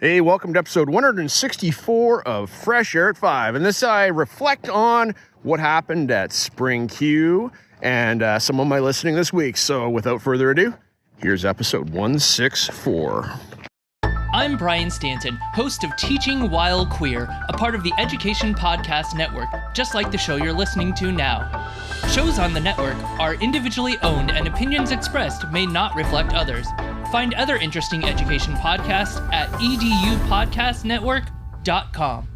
Hey, welcome to episode 164 of Fresh Air at 5. And this, I reflect on what happened at Spring Q and some of my listening this week. So without further ado, here's episode 164. I'm Brian Stanton, host of Teaching While Queer, a part of the Education Podcast Network, just like the show you're listening to now. Shows on the network are individually owned and opinions expressed may not reflect others. Find other interesting education podcasts at edupodcastnetwork.com.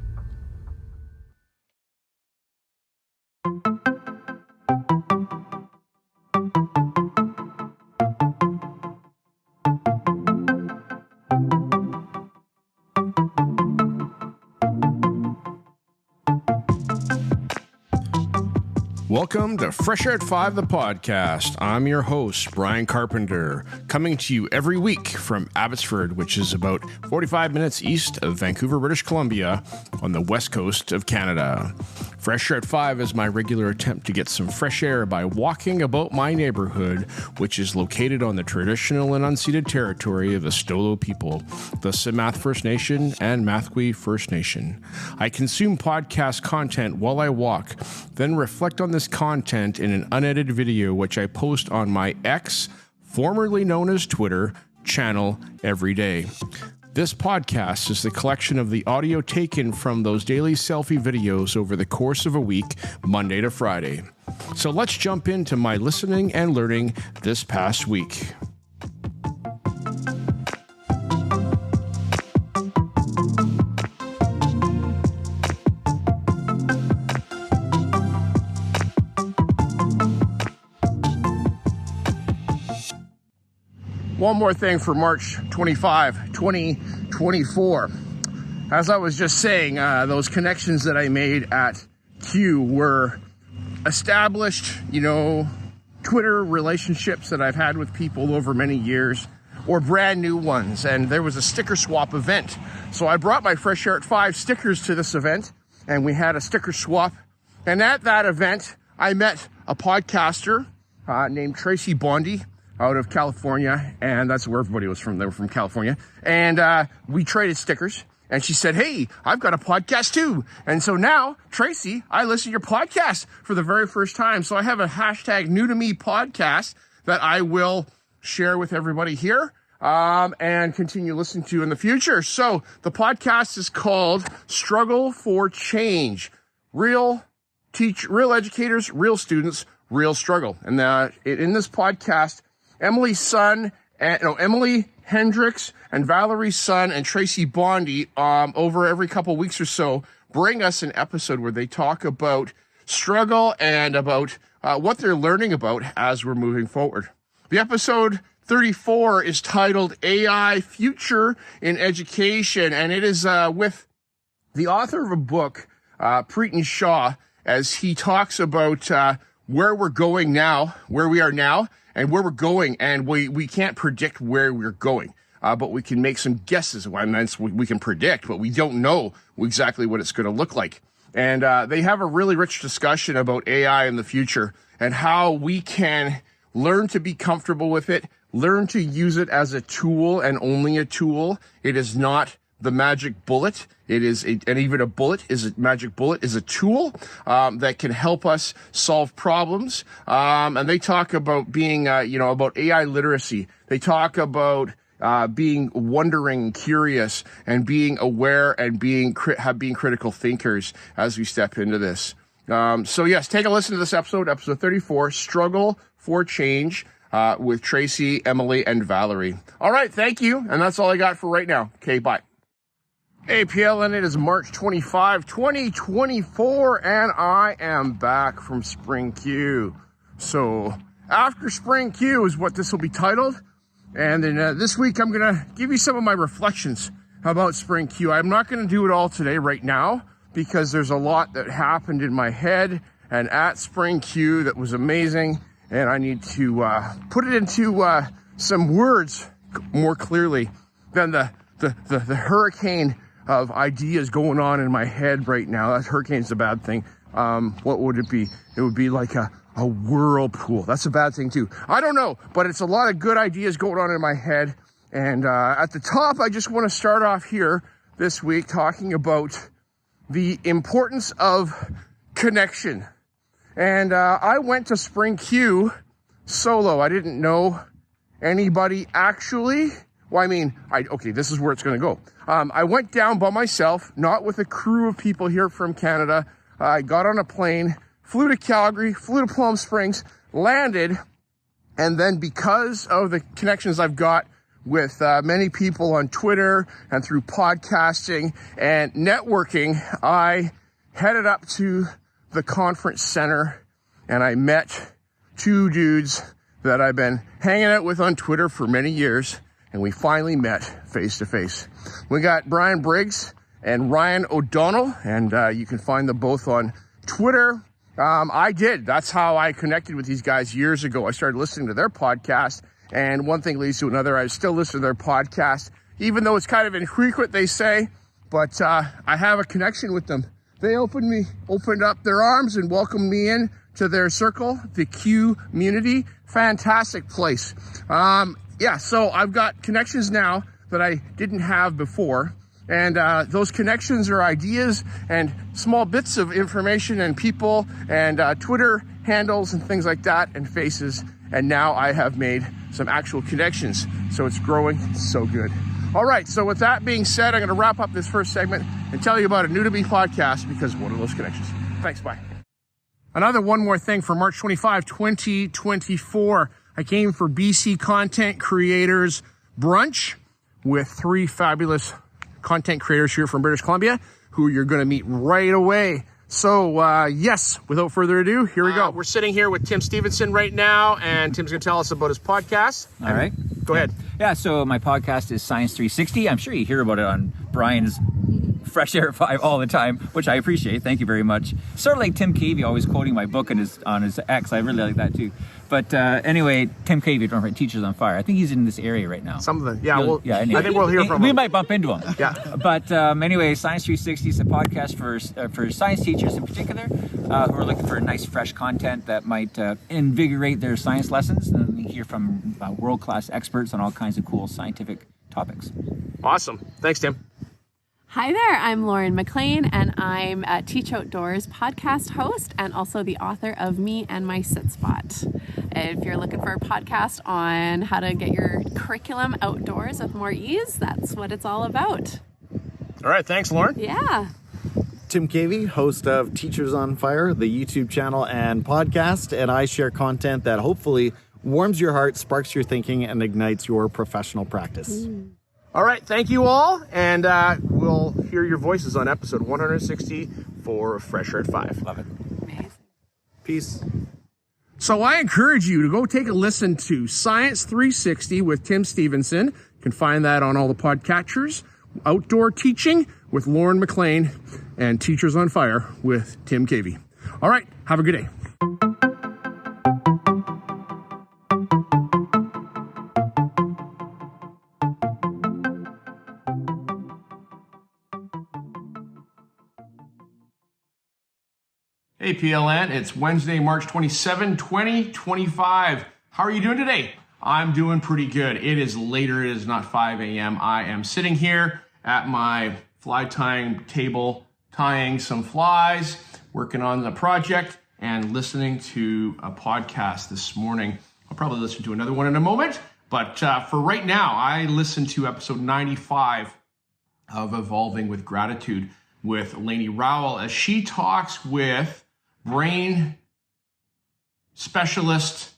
Welcome to Fresh Air at 5, the podcast. I'm your host, Brian Carpenter, coming to you every week from Abbotsford, which is about 45 minutes east of Vancouver, British Columbia, on the west coast of Canada. Fresh Air at 5 is my regular attempt to get some fresh air by walking about my neighborhood, which is located on the traditional and unceded territory of the Stolo people, the Simath First Nation and Mathwe First Nation. I consume podcast content while I walk, then reflect on this content in an unedited video, which I post on my X, formerly known as Twitter, channel every day. This podcast is the collection of the audio taken from those daily selfie videos over the course of a week, Monday to Friday. So let's jump into my listening and learning this past week. One more thing for March 25, 2024. As I was just saying, those connections that I made at Q were established, Twitter relationships that I've had with people over many years, or brand new ones. And there was a sticker swap event. So I brought my Fresh Air at 5 stickers to this event, and we had a sticker swap. And at that event, I met a podcaster named Tracy Bondi, out of California, and that's where everybody was from. They were from California. And we traded stickers, and she said, hey, I've got a podcast too. And so now, Tracy, I listen to your podcast for the very first time. So I have a hashtag new to me podcast that I will share with everybody here and continue listening to in the future. So the podcast is called Struggle for Change. Real educators, real students, real struggle. And in this podcast, Emily Hendricks and Valerie Sun and Tracy Bondi, over every couple weeks or so, bring us an episode where they talk about struggle and about what they're learning about as we're moving forward. The episode 34 is titled AI Future in Education, and it is with the author of a book, Preeton Shaw, as he talks about where we're going now, where we are now, and where we're going, and we can't predict where we're going, but we can make some guesses. We can predict, but we don't know exactly what it's going to look like. And they have a really rich discussion about AI in the future and how we can learn to be comfortable with it, learn to use it as a tool and only a tool. It is not the magic bullet. It is, and even a magic bullet is a tool that can help us solve problems. And they talk about being, about AI literacy. They talk about being wondering, curious, and being aware and being critical thinkers as we step into this. So yes, take a listen to this episode 34, Struggle for Change, with Tracy, Emily, and Valerie. All right, thank you. And that's all I got for right now. Okay, bye. Hey, PLN, it is March 25, 2024, and I am back from Spring Q. So, after Spring Q is what this will be titled. And then this week, I'm going to give you some of my reflections about Spring Q. I'm not going to do it all today right now, because there's a lot that happened in my head and at Spring Q that was amazing. And I need to put it into some words more clearly than the hurricane of ideas going on in my head right now. That hurricane's a bad thing. What would it be? It would be like a whirlpool. That's a bad thing too. I don't know, but it's a lot of good ideas going on in my head. And at the top, I just want to start off here this week talking about the importance of connection. And I went to Spring Q solo. I didn't know anybody actually. Well, I mean, okay, this is where it's going to go. I went down by myself, not with a crew of people here from Canada. I got on a plane, flew to Calgary, flew to Palm Springs, landed, and then because of the connections I've got with many people on Twitter and through podcasting and networking, I headed up to the conference center and I met two dudes that I've been hanging out with on Twitter for many years, and we finally met face to face. We got Brian Briggs and Ryan O'Donnell, and you can find them both on Twitter. That's how I connected with these guys years ago. I started listening to their podcast, and one thing leads to another. I still listen to their podcast, even though it's kind of infrequent, they say, but I have a connection with them. They opened up their arms and welcomed me in to their circle, the Q community. Fantastic place. So I've got connections now that I didn't have before. And those connections are ideas and small bits of information and people and Twitter handles and things like that and faces. And now I have made some actual connections. So it's growing so good. All right. So with that being said, I'm going to wrap up this first segment and tell you about a New to Me podcast because one of those connections. Thanks. Bye. One more thing for March 25, 2024. I came for BC Content Creators Brunch with three fabulous content creators here from British Columbia who you're going to meet right away. So, yes, without further ado, here we go. We're sitting here with Tim Stevenson right now, and Tim's going to tell us about his podcast. All right. Go ahead. Yeah, so my podcast is Science 360. I'm sure you hear about it on Brian's Fresh Air 5 all the time, which I appreciate. Thank you very much. Sort of like Tim Cavey always quoting my book on his X. I really like that too. But anyway, Tim Cavey, don't forget, Teachers on Fire. I think he's in this area right now. Some of them. Yeah, anyway. I think we'll hear from him. We might bump into him. Yeah. But anyway, Science 360 is a podcast for science teachers in particular who are looking for nice, fresh content that might invigorate their science lessons. And you hear from world-class experts on all kinds of cool scientific topics. Awesome. Thanks, Tim. Hi there, I'm Lauren McLean, and I'm a Teach Outdoors podcast host and also the author of Me and My Sit Spot. If you're looking for a podcast on how to get your curriculum outdoors with more ease, that's what it's all about. All right, thanks, Lauren. Yeah. Tim Cavey, host of Teachers on Fire, the YouTube channel and podcast, and I share content that hopefully warms your heart, sparks your thinking, and ignites your professional practice. All right, thank you all, and we'll hear your voices on episode 160 for Fresh Air at 5. Love it. Amazing. Peace. So I encourage you to go take a listen to Science 360 with Tim Stevenson. You can find that on all the podcatchers. Outdoor Teaching with Lauren McLean and Teachers on Fire with Tim Cavey. All right, have a good day. Hey PLN, it's Wednesday, March 27, 2025. How are you doing today? I'm doing pretty good. It is later, it is not 5 a.m. I am sitting here at my fly tying table, tying some flies, working on the project, and listening to a podcast this morning. I'll probably listen to another one in a moment, but for right now, I listened to episode 95 of Evolving with Gratitude with Lainey Rowell as she talks with brain specialist,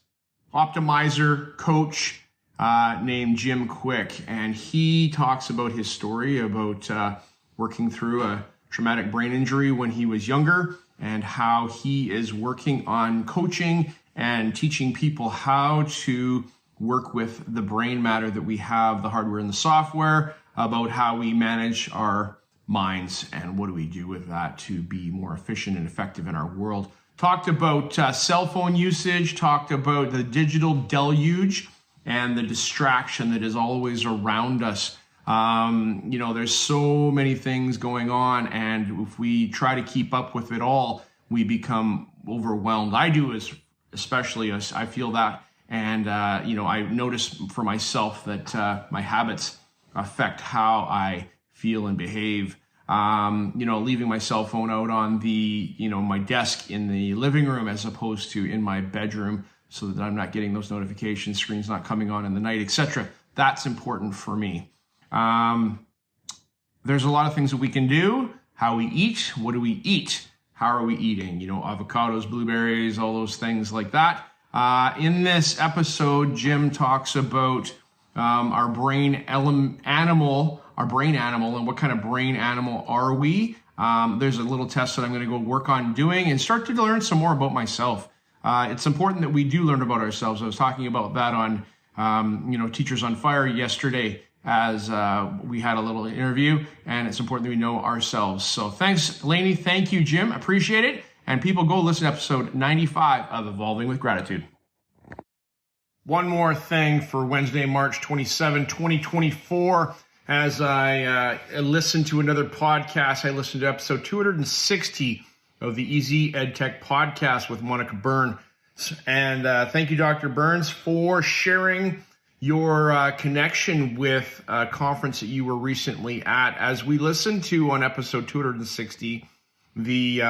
optimizer, coach named Jim Quick. And he talks about his story about working through a traumatic brain injury when he was younger and how he is working on coaching and teaching people how to work with the brain matter that we have, the hardware and the software, about how we manage our minds and what do we do with that to be more efficient and effective in our world. Talked about cell phone usage, talked about the digital deluge and the distraction that is always around us. There's so many things going on, and if we try to keep up with it all, we become overwhelmed. I do, especially as I feel that And, I notice for myself that my habits affect how I feel and behave. Leaving my cell phone out on the, my desk in the living room as opposed to in my bedroom so that I'm not getting those notifications, screens not coming on in the night, etc. That's important for me. There's a lot of things that we can do. How we eat. What do we eat? How are we eating? Avocados, blueberries, all those things like that. In this episode, Jim talks about our brain animal, and what kind of brain animal are we? There's a little test that I'm going to go work on doing and start to learn some more about myself. It's important that we do learn about ourselves. I was talking about that on, Teachers on Fire yesterday as we had a little interview, and it's important that we know ourselves. So thanks, Lainey. Thank you, Jim. Appreciate it. And people, go listen to episode 95 of Evolving with Gratitude. One more thing for Wednesday, March 27, 2024. As I listened to another podcast, I listened to episode 260 of the Easy EdTech podcast with Monica Byrne. And thank you, Dr. Burns, for sharing your connection with a conference that you were recently at. As we listened to on episode 260, the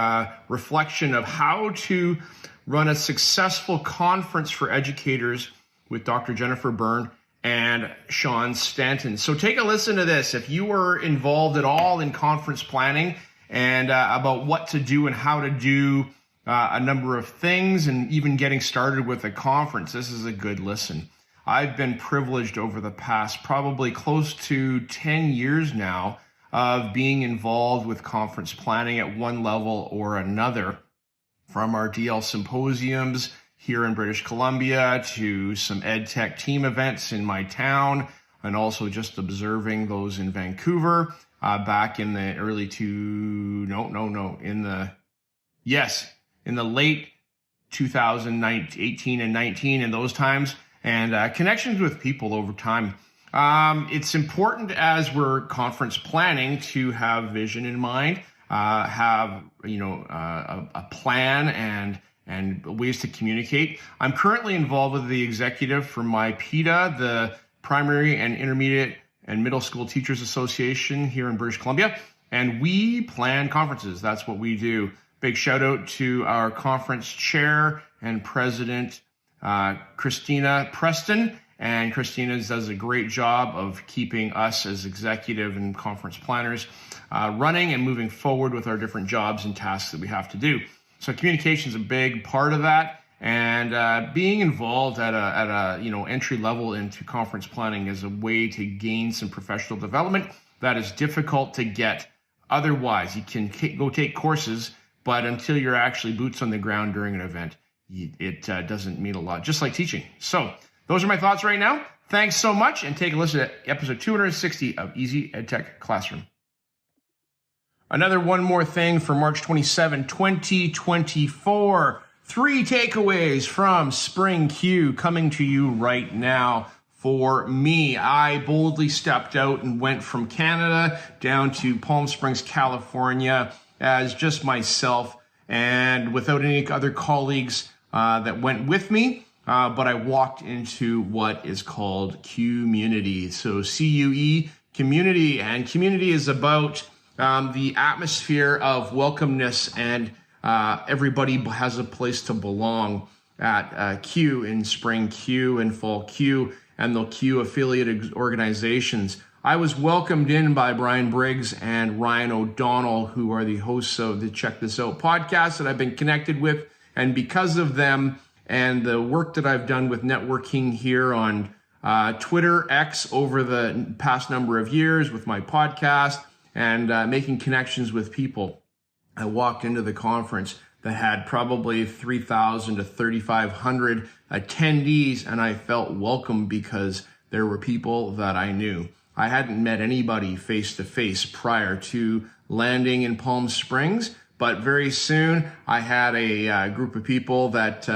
reflection of how to run a successful conference for educators with Dr. Jennifer Byrne and Sean Stanton. So take a listen to this. If you were involved at all in conference planning and about what to do and how to do a number of things and even getting started with a conference, this is a good listen. I've been privileged over the past probably close to 10 years now of being involved with conference planning at one level or another, from our DL symposiums here in British Columbia to some EdTech team events in my town, and also just observing those in Vancouver back in the in the late 2018 and 19 and those times, and connections with people over time. It's important as we're conference planning to have vision in mind, have a plan and ways to communicate. I'm currently involved with the executive for my PETA, the Primary and Intermediate and Middle School Teachers Association here in British Columbia, and we plan conferences. That's what we do. Big shout out to our conference chair and president, Christina Preston. And Christina does a great job of keeping us as executive and conference planners running and moving forward with our different jobs and tasks that we have to do. So communication is a big part of that, and being involved at a entry level into conference planning is a way to gain some professional development that is difficult to get otherwise. You can go take courses, but until you're actually boots on the ground during an event, it doesn't mean a lot, just like teaching. So those are my thoughts right now. Thanks so much, and take a listen to episode 260 of Easy EdTech Classroom. One more thing for March 27, 2024. 3 takeaways from Spring Q coming to you right now. For me, I boldly stepped out and went from Canada down to Palm Springs, California as just myself and without any other colleagues that went with me. But I walked into what is called Community. So CUE, community, and community is about the atmosphere of welcomeness, and everybody has a place to belong at Q in Spring Q and Fall Q and the Q affiliated organizations. I was welcomed in by Brian Briggs and Ryan O'Donnell, who are the hosts of the Check This Out podcast that I've been connected with. And because of them and the work that I've done with networking here on Twitter, X, over the past number of years with my podcast, and making connections with people, I walked into the conference that had probably 3,000 to 3,500 attendees, and I felt welcome because there were people that I knew. I hadn't met anybody face-to-face prior to landing in Palm Springs, but very soon I had a group of people that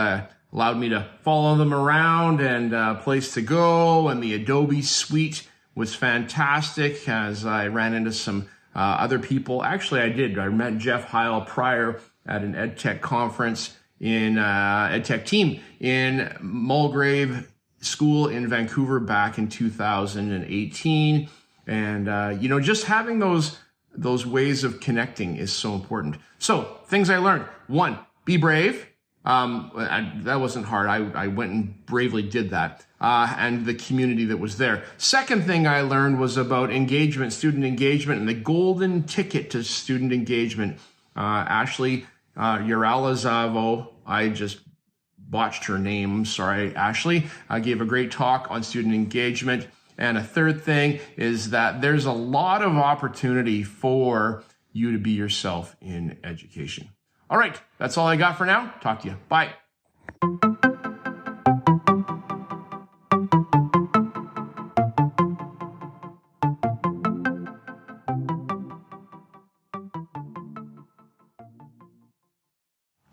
allowed me to follow them around and a place to go, and the Adobe suite was fantastic as I ran into some other people. Actually, I met Jeff Heil prior at an EdTech conference in EdTech team in Mulgrave School in Vancouver back in 2018. And, just having those ways of connecting is so important. So things I learned. 1, be brave. That wasn't hard. I went and bravely did that. And the community that was there. Second thing I learned was about engagement, student engagement, and the golden ticket to student engagement. Ashley Yaralazavo, I just botched her name. Sorry, Ashley. Gave a great talk on student engagement. And a third thing is that there's a lot of opportunity for you to be yourself in education. All right, that's all I got for now. Talk to you. Bye.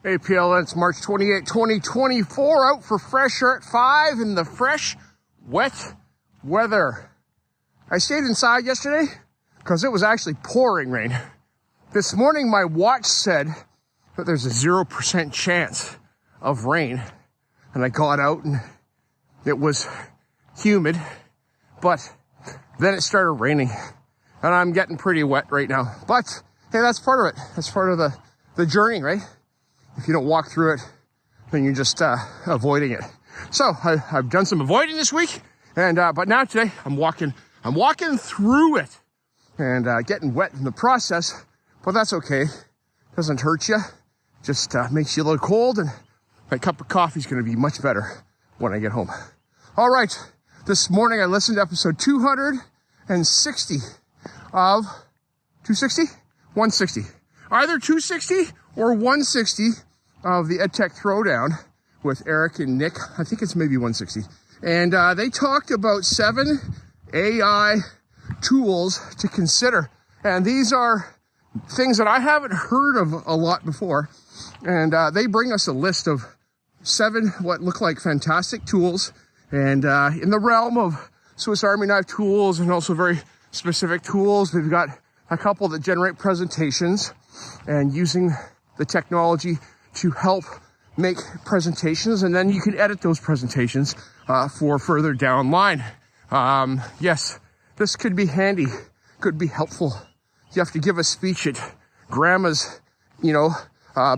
Hey PLN, it's March 28, 2024, out for fresh air at 5 in the fresh, wet weather. I stayed inside yesterday because it was actually pouring rain. This morning, my watch said that there's a 0% chance of rain. And I got out and it was humid, but then it started raining and I'm getting pretty wet right now. But hey, that's part of it. That's part of the journey, right? If you don't walk through it, then you're just avoiding it. So I've done some avoiding this week, and but now today I'm walking through it and getting wet in the process. But that's okay. Doesn't hurt you. Just makes you a little cold, and my cup of coffee is going to be much better when I get home. All right. This morning I listened to episode 260 of 260, 160, either 260 or 160. Of the EdTech Throwdown with Eric and Nick. I think it's maybe 160. And they talked about 7 AI tools to consider. And these are things that I haven't heard of a lot before. And they bring us a list of 7 what look like fantastic tools. And in the realm of Swiss Army knife tools and also very specific tools, we've got a couple that generate presentations and using the technology to help make presentations, and then you can edit those presentations for further down line. Yes, this could be handy, could be helpful. You have to give a speech at grandma's,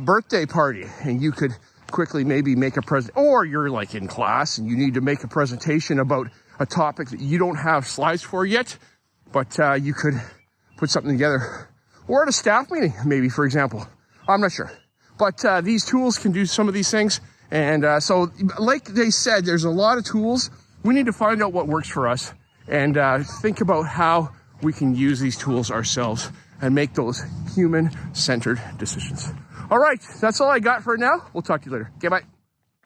birthday party, and you could quickly maybe make a present, or you're like in class and you need to make a presentation about a topic that you don't have slides for yet, but you could put something together, or at a staff meeting, maybe, for example. I'm not sure. But these tools can do some of these things. And so like they said, there's a lot of tools. We need to find out what works for us and think about how we can use these tools ourselves and make those human-centered decisions. All right, that's all I got for now. We'll talk to you later. Okay, bye.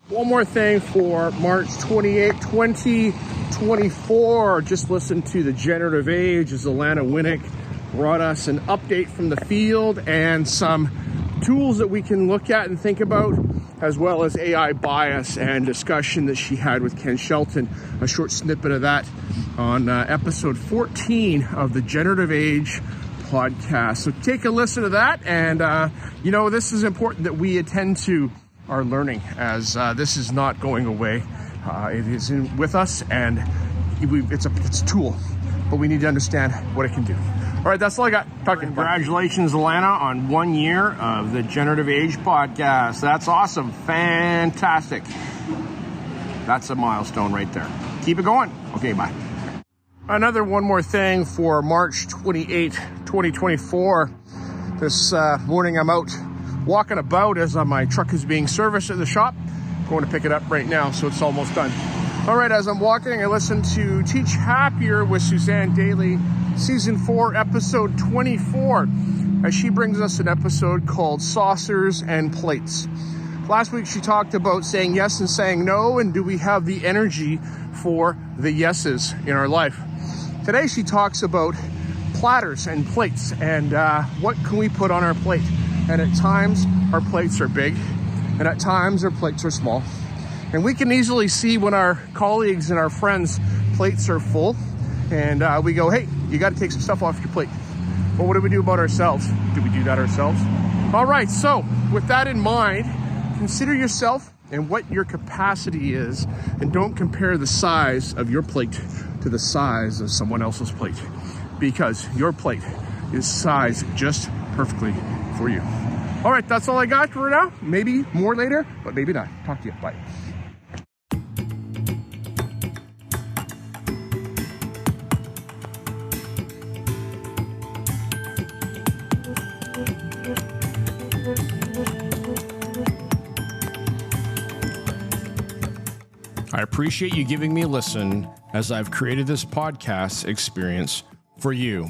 One more thing for March 28, 2024. Just listen to the generative age as Alana Winnick brought us an update from the field and some tools that we can look at and think about, as well as AI bias and discussion that she had with Ken Shelton, a short snippet of that on episode 14 of the Generative Age podcast. So take a listen to that. And, this is important that we attend to our learning, as this is not going away. It is with us, and it's a tool, but we need to understand what it can do. All right, that's all I got. Talk to you. Congratulations, Alana, on 1 year of the Generative Age podcast. That's awesome. Fantastic. That's a milestone right there. Keep it going. Okay, bye. Another one more thing for March 28, 2024. This morning I'm out walking about as my truck is being serviced at the shop. I'm going to pick it up right now, so it's almost done. All right, as I'm walking, I listened to Teach Happier with Suzanne Daly, Season 4, Episode 24, as she brings us an episode called Saucers and Plates. Last week, she talked about saying yes and saying no, and do we have the energy for the yeses in our life? Today, she talks about platters and plates and what can we put on our plate. And at times, our plates are big, and at times, our plates are small. And we can easily see when our colleagues and our friends' plates are full, and we go, hey, you got to take some stuff off your plate. Well, what do we do about ourselves? Do we do that ourselves? All right, so with that in mind, consider yourself and what your capacity is, and don't compare the size of your plate to the size of someone else's plate, because your plate is sized just perfectly for you. All right, that's all I got for now. Maybe more later, but maybe not. Talk to you. Bye. I appreciate you giving me a listen as I've created this podcast experience for you.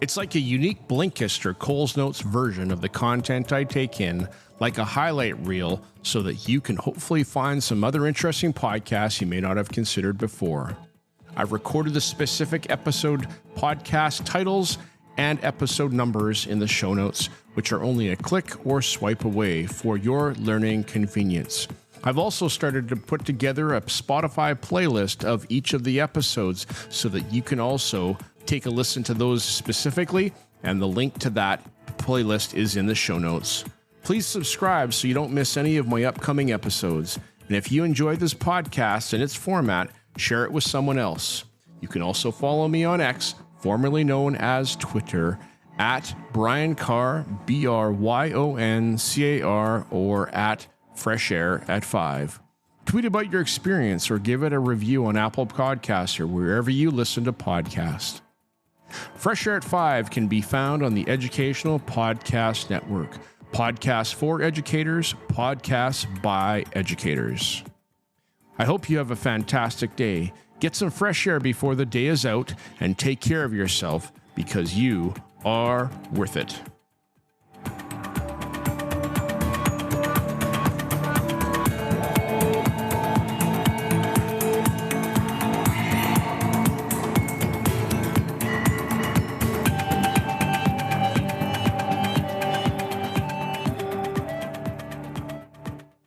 It's like a unique Blinkist or Coles Notes version of the content I take in, like a highlight reel, so that you can hopefully find some other interesting podcasts you may not have considered before. I've recorded the specific episode podcast titles and episode numbers in the show notes, which are only a click or swipe away for your learning convenience. I've also started to put together a Spotify playlist of each of the episodes so that you can also take a listen to those specifically, and the link to that playlist is in the show notes. Please subscribe so you don't miss any of my upcoming episodes. And if you enjoyed this podcast and its format, share it with someone else. You can also follow me on X, formerly known as Twitter, at Brian Carr, BRYONCAR, or at Fresh Air at 5. Tweet about your experience or give it a review on Apple Podcasts or wherever you listen to podcasts. Fresh Air at 5 can be found on the Educational Podcast Network. Podcasts for educators, podcasts by educators. I hope you have a fantastic day. Get some fresh air before the day is out and take care of yourself, because you are worth it.